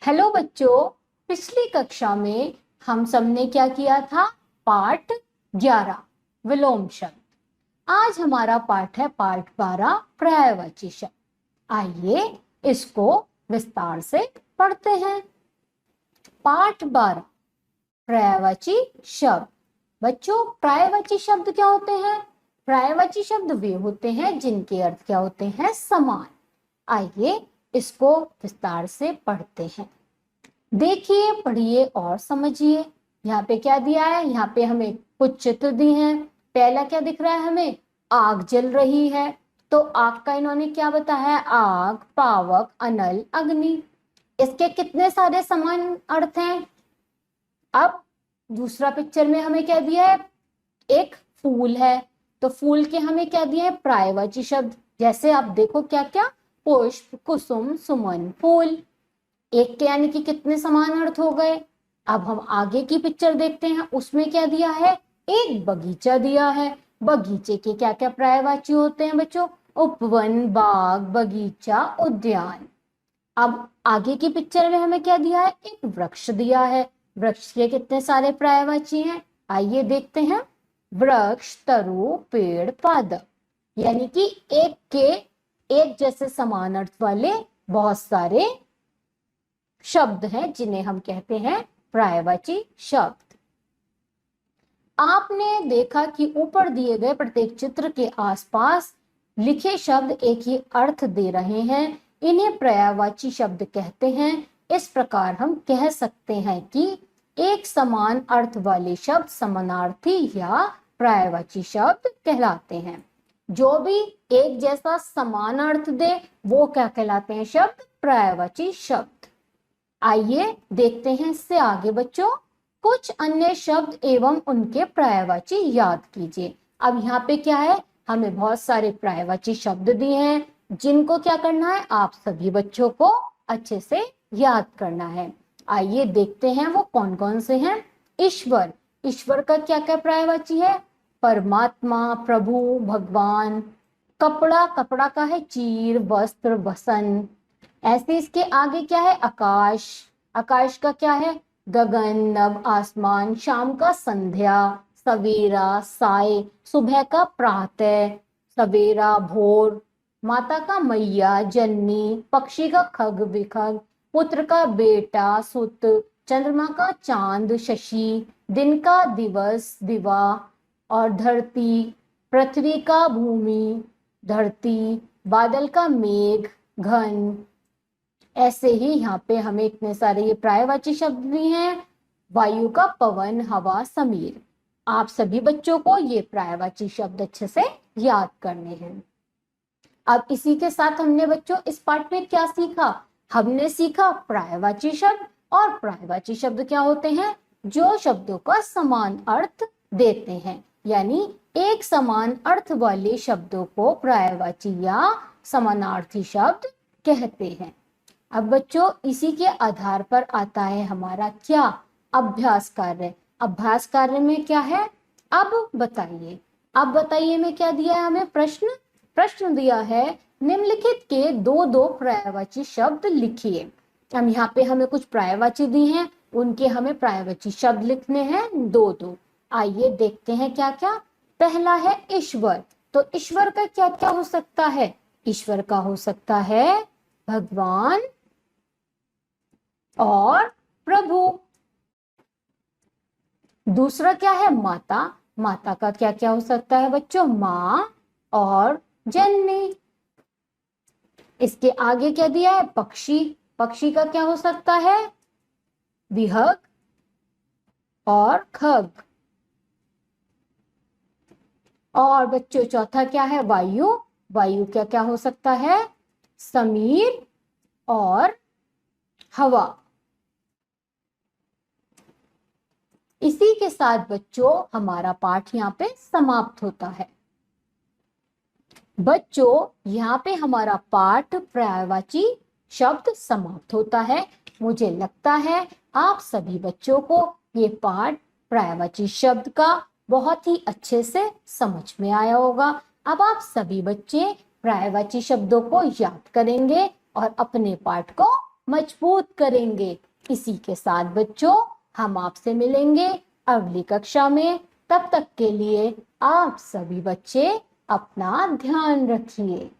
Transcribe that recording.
Hello बच्चों, पिछली कक्षा में हम सबने क्या किया था? पाठ 11 विलोम शब्द। आज हमारा पाठ है पाठ 12 पर्यायवाची शब्द। आइए इसको विस्तार से पढ़ते हैं। पाठ 12 पर्यायवाची शब्द। बच्चों, पर्यायवाची शब्द क्या होते हैं? पर्यायवाची शब्द वे होते हैं जिनके अर्थ क्या होते हैं? समान। आइए इसको विस्तार से पढ़ते हैं। देखिए, पढ़िए और समझिए। यहाँ पे क्या दिया है? यहाँ पे हमें कुछ चित्र दिए हैं। पहला क्या दिख रहा है हमें? आग जल रही है। तो आग का इन्होंने क्या बताया है? आग, पावक, अनल, अग्नि। इसके कितने सारे समान अर्थ हैं? अब दूसरा पिक्चर में हमें क्या दिया है? एक फूल है, तो फूल के हमें क्या दिया है? पर्यायवाची शब्द। जैसे आप देखो क्या क्या, पुष्प, कुसुम, सुमन, फूल। एक के यानी कि कितने समान अर्थ हो गए। अब हम आगे की पिक्चर देखते हैं, उसमें क्या दिया है? एक बगीचा दिया है। बगीचे के क्या क्या पर्यायवाची होते हैं बच्चों? उपवन, बाग, बगीचा, उद्यान। अब आगे की पिक्चर में हमें क्या दिया है? एक वृक्ष दिया है। वृक्ष के कितने सारे पर्यायवाची हैं? आइए देखते हैं। वृक्ष, तरु, पेड़, पादप। यानी कि एक के एक जैसे समान अर्थ वाले बहुत सारे शब्द हैं जिन्हें हम कहते हैं पर्यायवाची शब्द। आपने देखा कि ऊपर दिए गए प्रत्येक चित्र के आसपास लिखे शब्द एक ही अर्थ दे रहे हैं। इन्हें पर्यायवाची शब्द कहते हैं। इस प्रकार हम कह सकते हैं कि एक समान अर्थ वाले शब्द समानार्थी या पर्यायवाची शब्द कहलाते हैं। जो भी एक जैसा समान अर्थ दे वो क्या कहलाते हैं? शब्द पर्यायवाची शब्द। आइए देखते हैं इससे आगे बच्चों। कुछ अन्य शब्द एवं उनके पर्यायवाची याद कीजिए। अब यहाँ पे क्या है? हमें बहुत सारे पर्यायवाची शब्द दिए हैं जिनको क्या करना है? आप सभी बच्चों को अच्छे से याद करना है। आइए देखते हैं वो कौन कौन से हैं। ईश्वर, ईश्वर का क्या क्या पर्यायवाची है? परमात्मा, प्रभु, भगवान। कपड़ा, कपड़ा का है चीर, वस्त्र, वसन। ऐसे इसके आगे क्या है? आकाश, आकाश का क्या है? गगन, नभ, आसमान। शाम का संध्या, सवेरा, साय। सुबह का प्रातः, सवेरा, भोर। माता का मैया, जननी। पक्षी का खग, विखग। पुत्र का बेटा, सुत। चंद्रमा का चांद, शशि। दिन का दिवस, दिवा। और धरती, पृथ्वी का भूमि, धरती। बादल का मेघ, घन। ऐसे ही यहाँ पे हमें इतने सारे ये पर्यायवाची शब्द भी हैं। वायु का पवन, हवा, समीर। आप सभी बच्चों को ये पर्यायवाची शब्द अच्छे से याद करने हैं। अब इसी के साथ हमने बच्चों इस पाठ में क्या सीखा? हमने सीखा पर्यायवाची शब्द। और पर्यायवाची शब्द क्या होते हैं? जो शब्दों का समान अर्थ देते हैं। यानी एक समान अर्थ वाले शब्दों को पर्यायवाची या समानार्थी शब्द कहते हैं। अब बच्चों इसी के आधार पर आता है हमारा क्या? अभ्यास कार्य। अभ्यास कार्य में क्या है? अब बताइए में क्या दिया है हमें? प्रश्न दिया है, निम्नलिखित के दो दो पर्यायवाची शब्द लिखिए। हम यहाँ पे हमें कुछ पर्यायवाची दी हैं, उनके हमें पर्यायवाची शब्द लिखने हैं दो दो। आइए देखते हैं क्या क्या। पहला है ईश्वर। तो ईश्वर का क्या क्या हो सकता है? ईश्वर का हो सकता है भगवान और प्रभु। दूसरा क्या है? माता। माता का क्या क्या हो सकता है बच्चों? माँ और जननी। इसके आगे क्या दिया है? पक्षी। पक्षी का क्या हो सकता है? विहग और खग। और बच्चों चौथा क्या है? वायु। वायु क्या क्या हो सकता है? समीर और हवा। इसी के साथ बच्चों हमारा पाठ यहाँ पे समाप्त होता है। बच्चों यहाँ पे हमारा पाठ पर्यायवाची शब्द समाप्त होता है। मुझे लगता है आप सभी बच्चों को ये पाठ पर्यायवाची शब्द का बहुत ही अच्छे से समझ में आया होगा। अब आप सभी बच्चे पर्यायवाची शब्दों को याद करेंगे और अपने पाठ को मजबूत करेंगे। इसी के साथ बच्चों हम आपसे मिलेंगे अगली कक्षा में। तब तक के लिए आप सभी बच्चे अपना ध्यान रखिए।